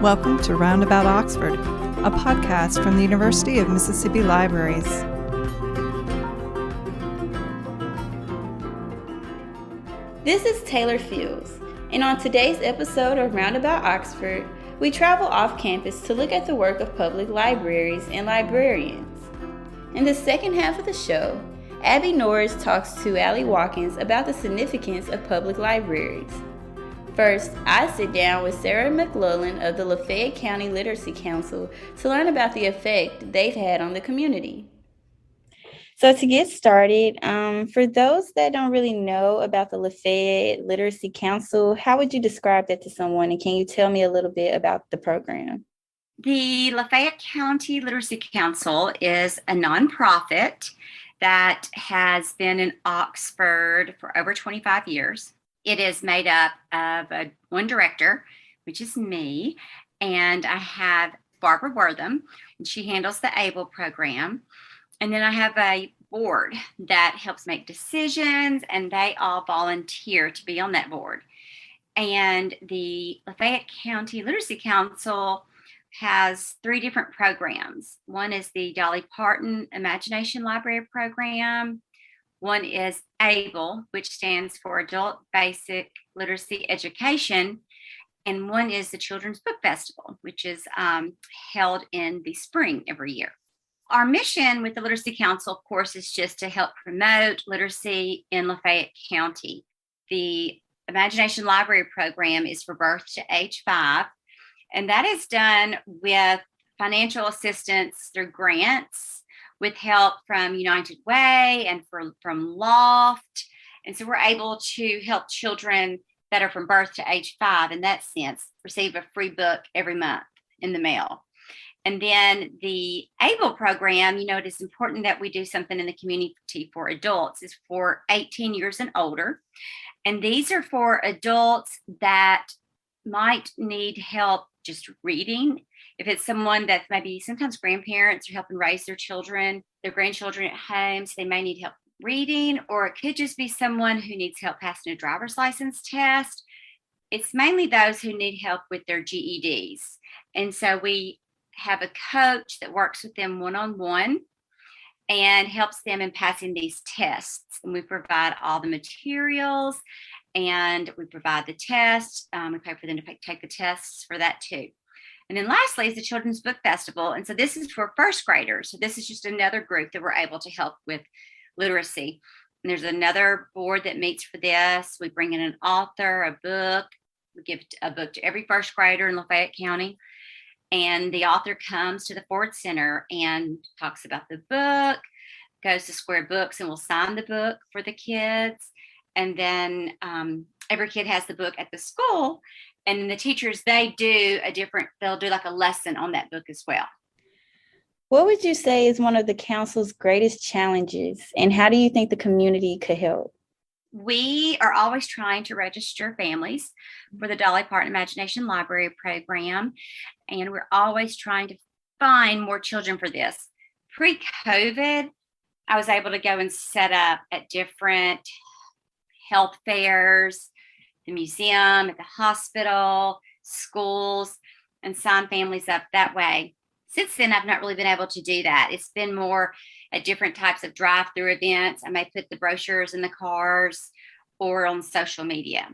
Welcome to Roundabout Oxford, a podcast from the University of Mississippi Libraries. This is Taylor Fields, and on today's episode of Roundabout Oxford, we travel off campus to look at the work of public libraries and librarians. In the second half of the show, Abbie Norris talks to Watkins about the significance of public libraries. First, I sit down with Sarah McLellan of the Lafayette County Literacy Council to learn about the effect they've had on the community. So to get started, for those that don't really know about the Lafayette Literacy Council, how would you describe that to someone? And can you tell me a little bit about the program? The Lafayette County Literacy Council is a nonprofit that has been in Oxford for over 25 years. It is made up of one director, which is me, and I have Barbara Wortham, and she handles the Able program. And then I have a board that helps make decisions, and they all volunteer to be on that board. And the Lafayette County Literacy Council has 3 different programs. One is the Dolly Parton Imagination Library program. One is ABLE, which stands for Adult Basic Literacy Education. And one is the Children's Book Festival, which is held in the spring every year. Our mission with the Literacy Council, of course, is just to help promote literacy in Lafayette County. The Imagination Library program is for birth to age 5, and that is done with financial assistance through grants, with help from United Way and from Loft. And so we're able to help children that are from birth to age 5, in that sense, receive a free book every month in the mail. And then the ABLE program, it is important that we do something in the community for adults, is for 18 years and older. And these are for adults that might need help just reading. If it's someone that's maybe sometimes grandparents are helping raise their grandchildren at home, so they may need help reading, or it could just be someone who needs help passing a driver's license test. It's mainly those who need help with their GEDs. And so we have a coach that works with them one-on-one and helps them in passing these tests. And we provide all the materials and we provide the tests. We pay for them to take the tests for that too. And then lastly is the Children's Book Festival. And so this is for first graders. So this is just another group that we're able to help with literacy. And there's another board that meets for this. We bring in an author, a book. We give a book to every first grader in Lafayette County. And the author comes to the Ford Center and talks about the book, goes to Square Books and will sign the book for the kids. And then every kid has the book at the school. And the teachers, they'll do like a lesson on that book as well. What would you say is one of the council's greatest challenges, and how do you think the community could help? We are always trying to register families for the Dolly Parton Imagination Library program, and we're always trying to find more children for this. Pre-COVID, I was able to go and set up at different health fairs, the museum, at the hospital, schools, and sign families up that way. Since then, I've not really been able to do that. It's been more at different types of drive-through events. I may put the brochures in the cars or on social media.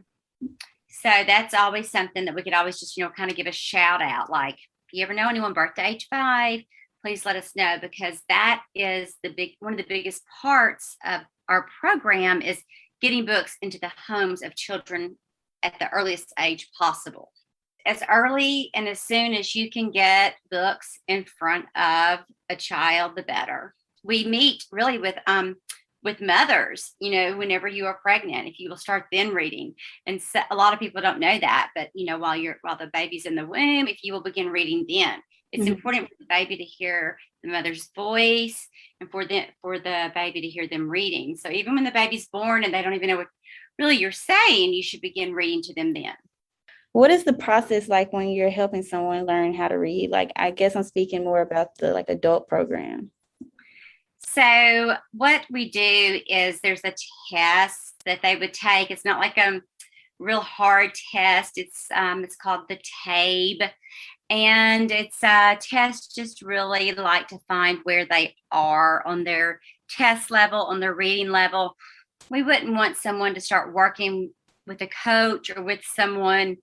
So that's always something that we could always just, kind of give a shout out. Like, if you ever know anyone birth to age 5, please let us know, because that is one of the biggest parts of our program is getting books into the homes of children at the earliest age possible. As early and as soon as you can get books in front of a child, the better. We meet really with mothers, whenever you are pregnant, if you will start then reading. And so, a lot of people don't know that, but while the baby's in the womb, if you will begin reading then, it's important for the baby to hear the mother's voice and for the baby to hear them reading. So even when the baby's born and they don't even know what really you're saying, you should begin reading to them then. What is the process like when you're helping someone learn how to read? Like, I guess I'm speaking more about the adult program. So what we do is there's a test that they would take. It's not like a real hard test. It's called the TABE, And it's a test just really like to find where they are on their test level, on their reading level. We wouldn't want someone to start working with a coach or with someone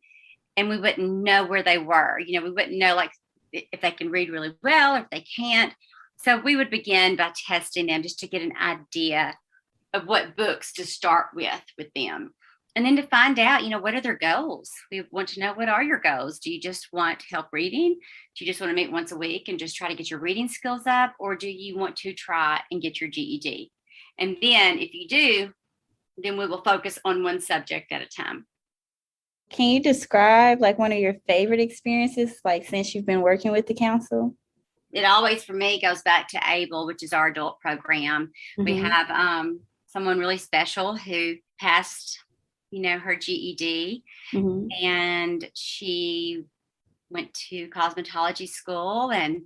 and we wouldn't know where they were. We wouldn't know like if they can read really well, or if they can't. So we would begin by testing them just to get an idea of what books to start with them. And then to find out, what are their goals? We want to know, what are your goals? Do you just want help reading? Do you just want to meet once a week and just try to get your reading skills up? Or do you want to try and get your GED? And then if you do, then we will focus on one subject at a time. Can you describe like one of your favorite experiences, like since you've been working with the council? It always, for me, goes back to Able, which is our adult program. Mm-hmm. We have someone really special who passed, her GED, Mm-hmm. and she went to cosmetology school and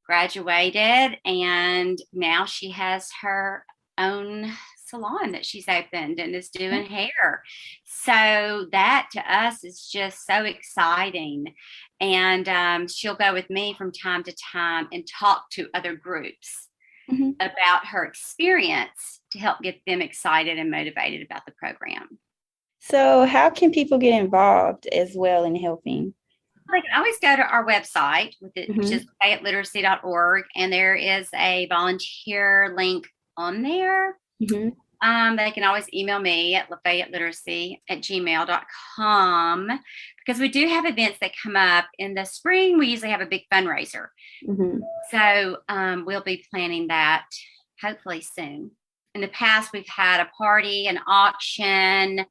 graduated, and now she has her own salon that she's opened and is doing hair. So that to us is just so exciting. And she'll go with me from time to time and talk to other groups Mm-hmm. about her experience to help get them excited and motivated about the program. So how can people get involved as well in helping? They can always go to our website, which Mm-hmm. is LafayetteLiteracy.org, and there is a volunteer link on there. Mm-hmm. They can always email me at LafayetteLiteracy@gmail.com, because we do have events that come up. In the spring, we usually have a big fundraiser. Mm-hmm. So we'll be planning that hopefully soon. In the past, we've had a party, an auction,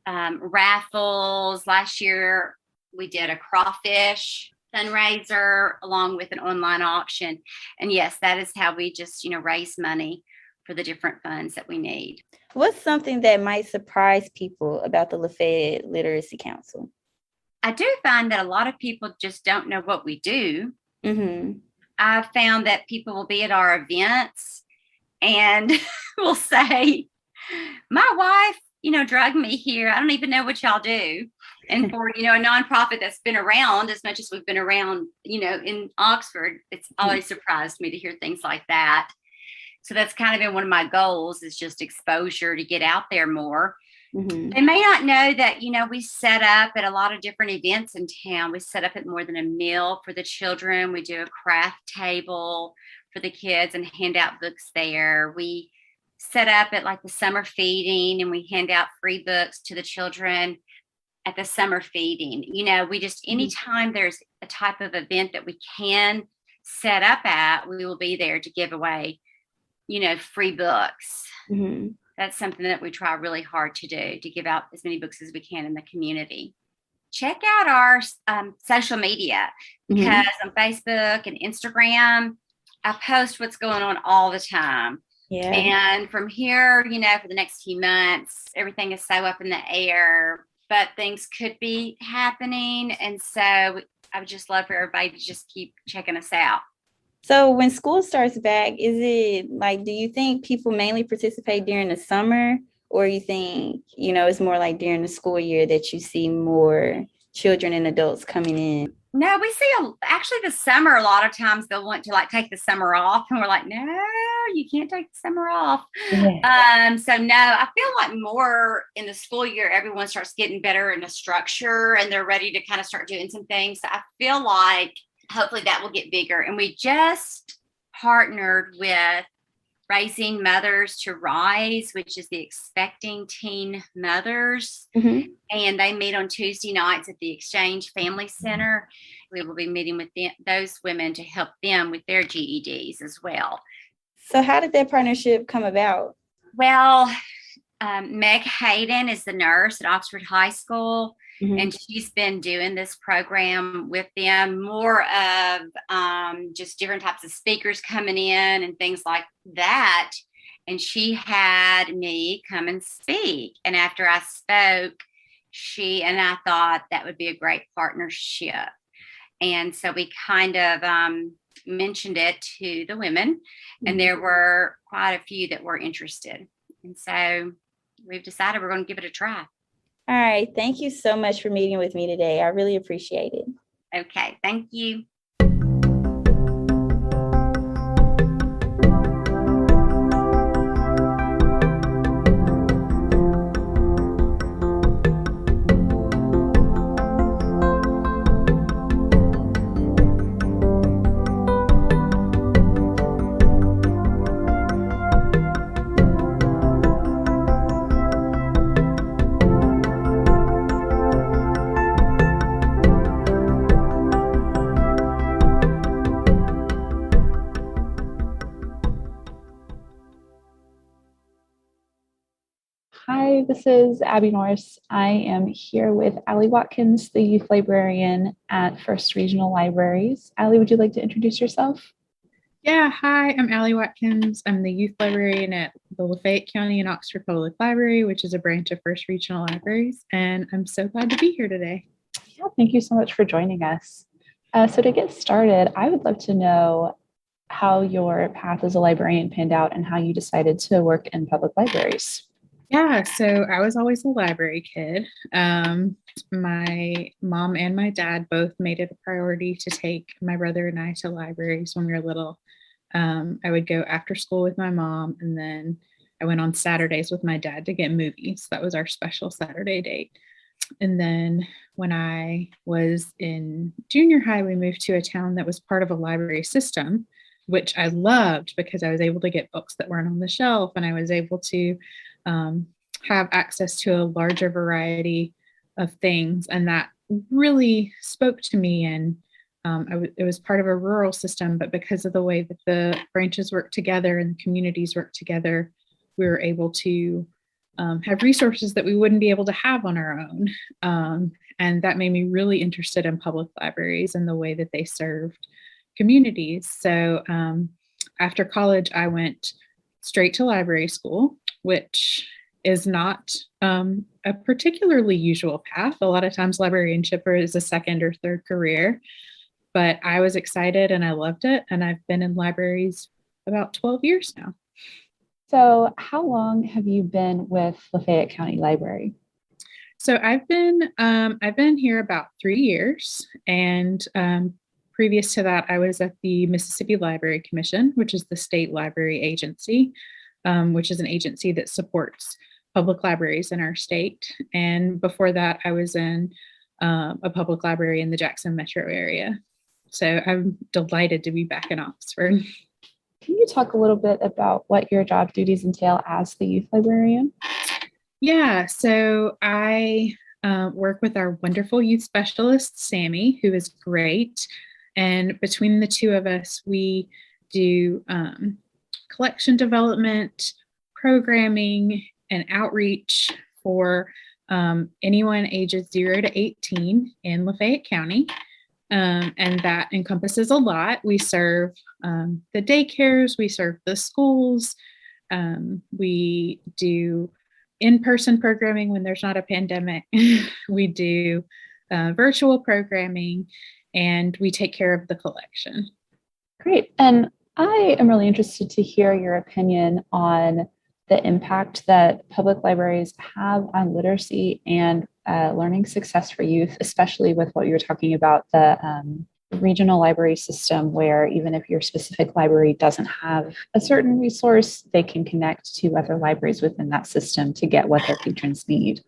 raffles. Last year, we did a crawfish fundraiser along with an online auction. And yes, that is how we just, raise money for the different funds that we need. What's something that might surprise people about the Lafayette Literacy Council? I do find that a lot of people just don't know what we do. Mm-hmm. I've found that people will be at our events and will say, my wife, drug me here. I don't even know what y'all do. And for, a nonprofit that's been around as much as we've been around, in Oxford, it's always surprised me to hear things like that. So that's kind of been one of my goals, is just exposure to get out there more. Mm-hmm. They may not know that, we set up at a lot of different events in town. We set up at more than a meal for the children. We do a craft table for the kids and hand out books there. We set up at like the summer feeding, and we hand out free books to the children at the summer feeding. We just, anytime there's a type of event that we can set up at, we will be there to give away, free books. Mm-hmm. That's something that we try really hard to do, to give out as many books as we can in the community. Check out our social media, because on Facebook and Instagram, I post what's going on all the time. Yeah. And from here, for the next few months, everything is so up in the air, but things could be happening. And so I would just love for everybody to just keep checking us out. So when school starts back, is it like, do you think people mainly participate during the summer, or you think, it's more like during the school year that you see more children and adults coming in? No, we see actually the summer, a lot of times they'll want to like take the summer off, and we're like, no, you can't take the summer off. Yeah. So no, I feel like more in the school year, everyone starts getting better in the structure and they're ready to kind of start doing some things. So I feel like hopefully that will get bigger. And we just partnered with Raising Mothers to Rise, which is the expecting teen mothers. Mm-hmm. And they meet on Tuesday nights at the Exchange Family Center. We will be meeting with those women to help them with their GEDs as well. So how did that partnership come about? Well, Meg Hayden is the nurse at Oxford High School. Mm-hmm. And she's been doing this program with them, more of just different types of speakers coming in and things like that. And she had me come and speak. And after I spoke, she and I thought that would be a great partnership. And so we kind of mentioned it to the women, and there were quite a few that were interested. And so we've decided we're going to give it a try. All right. Thank you so much for meeting with me today. I really appreciate it. Okay, thank you. Hi, this is Abbie Norris. I am here with Allie Watkins, the youth librarian at First Regional Libraries. Allie, would you like to introduce yourself? Yeah, hi, I'm Allie Watkins. I'm the youth librarian at the Lafayette County and Oxford Public Library, which is a branch of First Regional Libraries, and I'm so glad to be here today. Yeah, thank you so much for joining us. So to get started, I would love to know how your path as a librarian panned out and how you decided to work in public libraries. Yeah, so I was always a library kid. My mom and my dad both made it a priority to take my brother and I to libraries when we were little. I would go after school with my mom, and then I went on Saturdays with my dad to get movies. That was our special Saturday date. And then when I was in junior high, we moved to a town that was part of a library system, which I loved because I was able to get books that weren't on the shelf, and I was able to have access to a larger variety of things. And that really spoke to me. And it was part of a rural system, but because of the way that the branches work together and the communities work together, we were able to have resources that we wouldn't be able to have on our own. And that made me really interested in public libraries and the way that they served communities. So after college, I went straight to library school, which is not a particularly usual path. A lot of times librarianship is a second or third career, but I was excited and I loved it. And I've been in libraries about 12 years now. So how long have you been with Lafayette County Library? So I've been here about 3 years, and previous to that, I was at the Mississippi Library Commission, which is the state library agency, which is an agency that supports public libraries in our state. And before that, I was in a public library in the Jackson metro area. So I'm delighted to be back in Oxford. Can you talk a little bit about what your job duties entail as the youth librarian? Yeah, so I work with our wonderful youth specialist, Sammy, who is great. And between the two of us, we do collection development, programming, and outreach for anyone ages 0 to 18 in Lafayette County. And that encompasses a lot. We serve the daycares, we serve the schools, we do in-person programming when there's not a pandemic, we do virtual programming, and we take care of the collection. Great. And I am really interested to hear your opinion on the impact that public libraries have on literacy and learning success for youth, especially with what you were talking about, the regional library system, where even if your specific library doesn't have a certain resource, they can connect to other libraries within that system to get what their patrons need.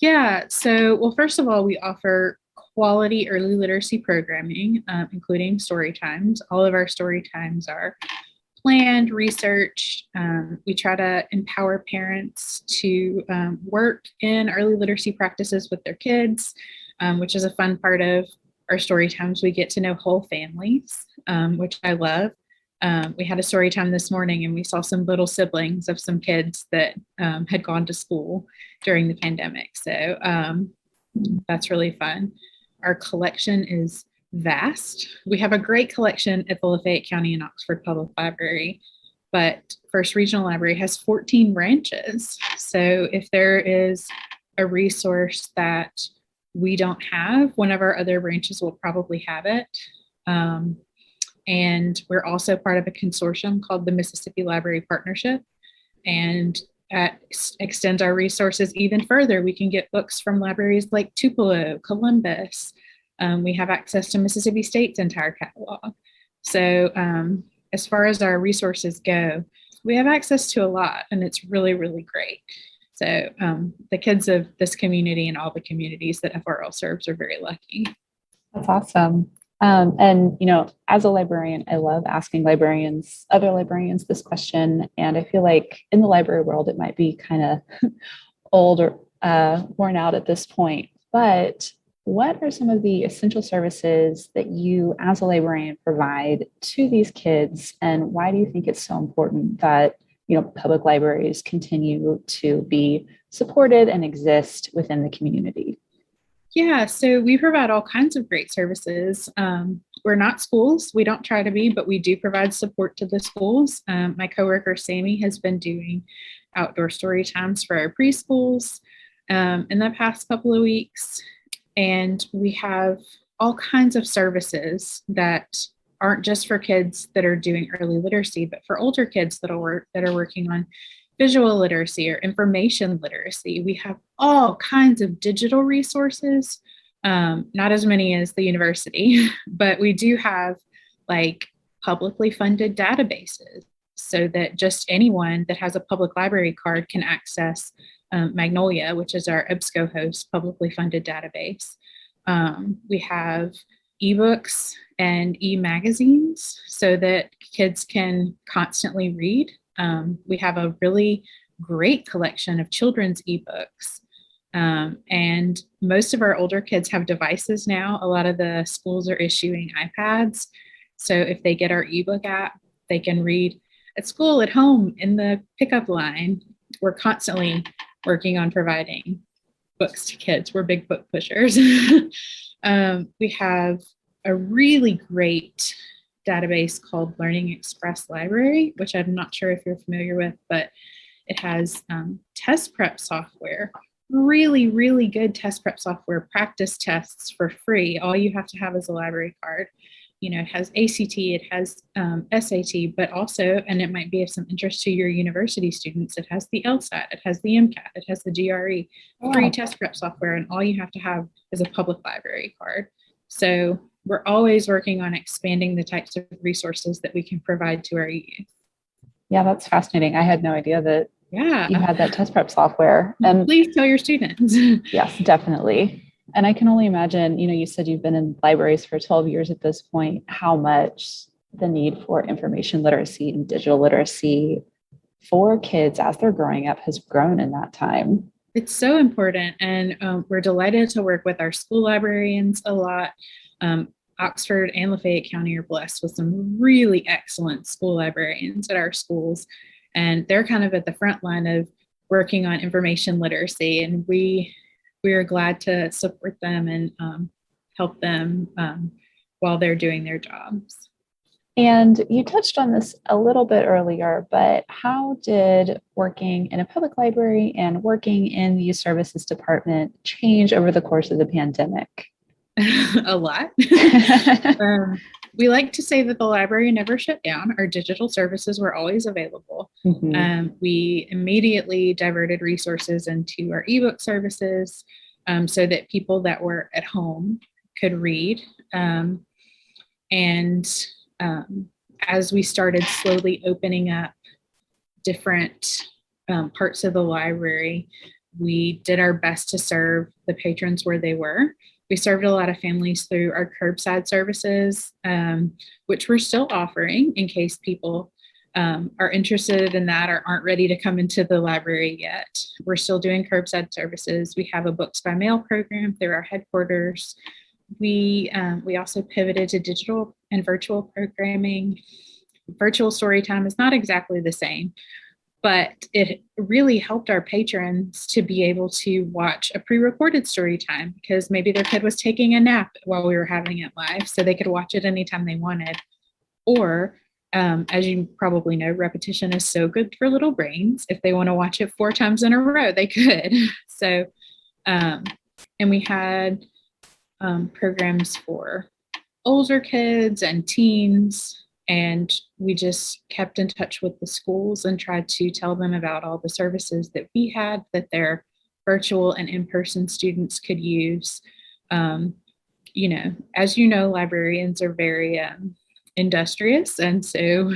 Yeah, so, well, first of all, we offer quality early literacy programming, including story times. All of our story times are planned, researched. We try to empower parents to work in early literacy practices with their kids, which is a fun part of our story times. We get to know whole families, which I love. We had a story time this morning, and we saw some little siblings of some kids that had gone to school during the pandemic. So that's really fun. Our collection is vast. We have a great collection at the Lafayette County and Oxford Public Library, but First Regional Library has 14 branches. So if there is a resource that we don't have, one of our other branches will probably have it. And we're also part of a consortium called the Mississippi Library Partnership, and that extends our resources even further. We can get books from libraries like Tupelo, Columbus, We have access to Mississippi State's entire catalog. So as far as our resources go, we have access to a lot, and it's really, really great. So the kids of this community and all the communities that FRL serves are very lucky. That's awesome. And, you know, as a librarian, I love asking other librarians this question. And I feel like in the library world, it might be kind of old or worn out at this point. But what are some of the essential services that you as a librarian provide to these kids? And why do you think it's so important that, you know, public libraries continue to be supported and exist within the community? Yeah, so we provide all kinds of great services. We're not schools. We don't try to be, but we do provide support to the schools. My coworker, Sammy, has been doing outdoor story times for our preschools in the past couple of weeks. And we have all kinds of services that aren't just for kids that are doing early literacy, but for older kids that are working on visual literacy or information literacy. We have all kinds of digital resources, not as many as the university, but we do have like publicly funded databases so that just anyone that has a public library card can access Magnolia, which is our EBSCO-host publicly funded database. We have ebooks and e-magazines so that kids can constantly read. We have a really great collection of children's ebooks. And most of our older kids have devices now. A lot of the schools are issuing iPads. So if they get our ebook app, they can read at school, at home, in the pickup line. We're constantly working on providing books to kids. We're big book pushers. We have a really great database called Learning Express Library, which I'm not sure if you're familiar with, but it has test prep software, really, really good test prep software, practice tests for free. All you have to have is a library card. You know, it has ACT, it has SAT, but also, and it might be of some interest to your university students, it has the LSAT, it has the MCAT, it has the GRE, free test prep software, and all you have to have is a public library card. So we're always working on expanding the types of resources that we can provide to our youth. Yeah, that's fascinating. I had no idea that you had that test prep software. And please tell your students. Yes, definitely. And I can only imagine, you know, you said you've been in libraries for 12 years at this point, how much the need for information literacy and digital literacy for kids as they're growing up has grown in that time. It's so important. And we're delighted to work with our school librarians a lot. Oxford and Lafayette County are blessed with some really excellent school librarians at our schools. And they're kind of at the front line of working on information literacy. And we are glad to support them and help them while they're doing their jobs. And you touched on this a little bit earlier, but how did working in a public library and working in the youth services department change over the course of the pandemic? A lot. We like to say that the library never shut down. Our digital services were always available. Mm-hmm. We immediately diverted resources into our ebook services so that people that were at home could read. As we started slowly opening up different parts of the library, we did our best to serve the patrons where they were. We served a lot of families through our curbside services, which we're still offering in case people are interested in that or aren't ready to come into the library yet. We're still doing curbside services. We have a books by mail program through our headquarters. We also pivoted to digital and virtual programming. Virtual story time is not exactly the same, but it really helped our patrons to be able to watch a pre-recorded story time because maybe their kid was taking a nap while we were having it live, so they could watch it anytime they wanted. Or, as you probably know, repetition is so good for little brains. If they want to watch it 4 times in a row, they could. So, and we had programs for older kids and teens. And we just kept in touch with the schools and tried to tell them about all the services that we had that their virtual and in-person students could use. as you know, librarians are very industrious. And so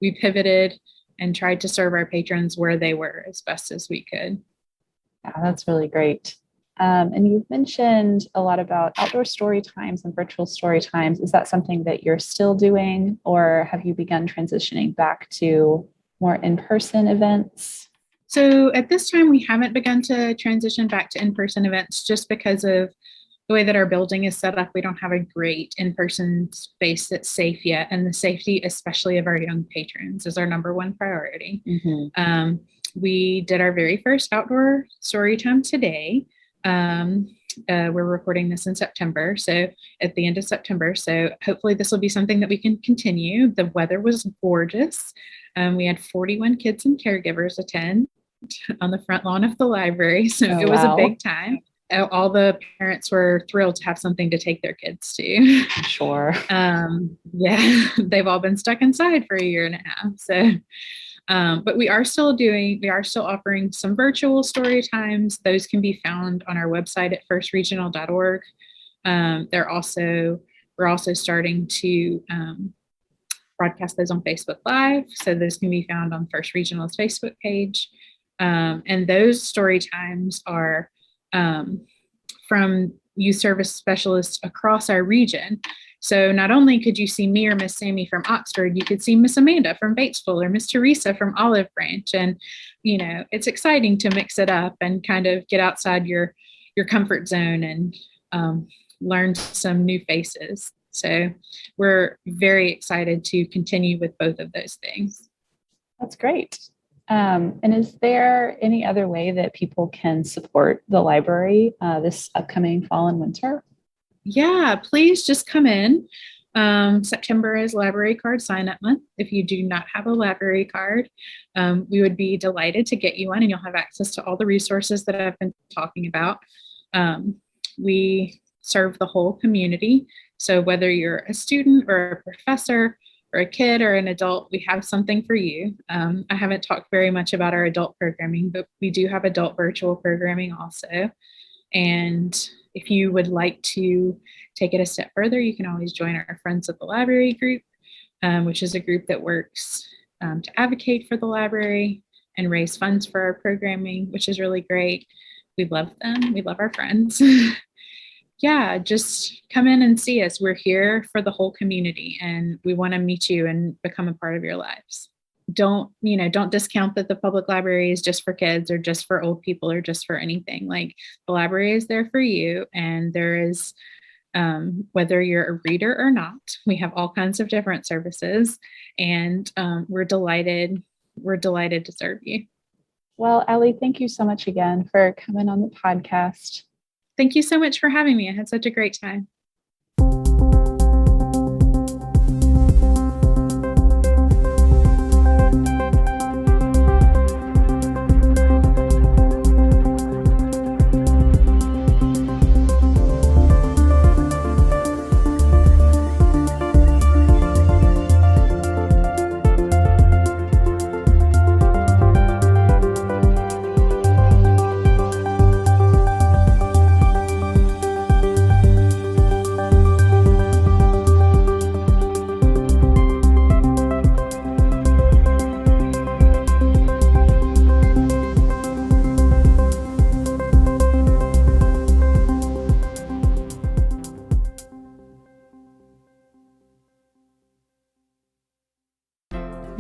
we pivoted and tried to serve our patrons where they were as best as we could. Yeah, that's really great. And you've mentioned a lot about outdoor story times and virtual story times. Is that something that you're still doing, or have you begun transitioning back to more in-person events? So at this time, we haven't begun to transition back to in-person events just because of the way that our building is set up. We don't have a great in-person space that's safe yet. And the safety, especially of our young patrons, is our number one priority. Mm-hmm. We did our very first outdoor story time today. We're recording this in September, so at the end of September. So hopefully this will be something that we can continue. The weather was gorgeous. We had 41 kids and caregivers attend on the front lawn of the library. So it was a big time. All the parents were thrilled to have something to take their kids to. Sure. Yeah, they've all been stuck inside for a year and a half. So, but we are still offering some virtual story times. Those can be found on our website at firstregional.org. We're also starting to broadcast those on Facebook Live. So those can be found on First Regional's Facebook page. And those story times are from youth service specialists across our region. So not only could you see me or Miss Sammy from Oxford, you could see Miss Amanda from Batesville or Miss Teresa from Olive Branch. And, it's exciting to mix it up and kind of get outside your comfort zone and learn some new faces. So we're very excited to continue with both of those things. That's great. And is there any other way that people can support the library this upcoming fall and winter? Yeah, please just come in. September is library card sign-up month. If you do not have a library card, we would be delighted to get you one, and you'll have access to all the resources that I've been talking about. We serve the whole community. So whether you're a student or a professor or a kid or an adult, we have something for you. I haven't talked very much about our adult programming, but we do have adult virtual programming also. And if you would like to take it a step further, you can always join our Friends of the Library group, which is a group that works to advocate for the library and raise funds for our programming, which is really great. We love them. We love our friends. Yeah, just come in and see us. We're here for the whole community, and we want to meet you and become a part of your lives. Don't discount that the public library is just for kids or just for old people or just for anything. Like, the library is there for you, and there is, whether you're a reader or not, we have all kinds of different services, and we're delighted to serve you. Well, Allie, thank you so much again for coming on the podcast. Thank you so much for having me. I had such a great time.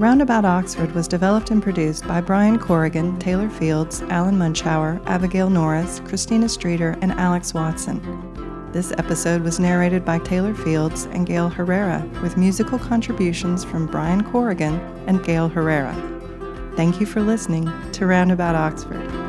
Roundabout Oxford was developed and produced by Brian Corrigan, Taylor Fields, Alan Munchauer, Abigail Norris, Christina Streeter, and Alex Watson. This episode was narrated by Taylor Fields and Gail Herrera, with musical contributions from Brian Corrigan and Gail Herrera. Thank you for listening to Roundabout Oxford.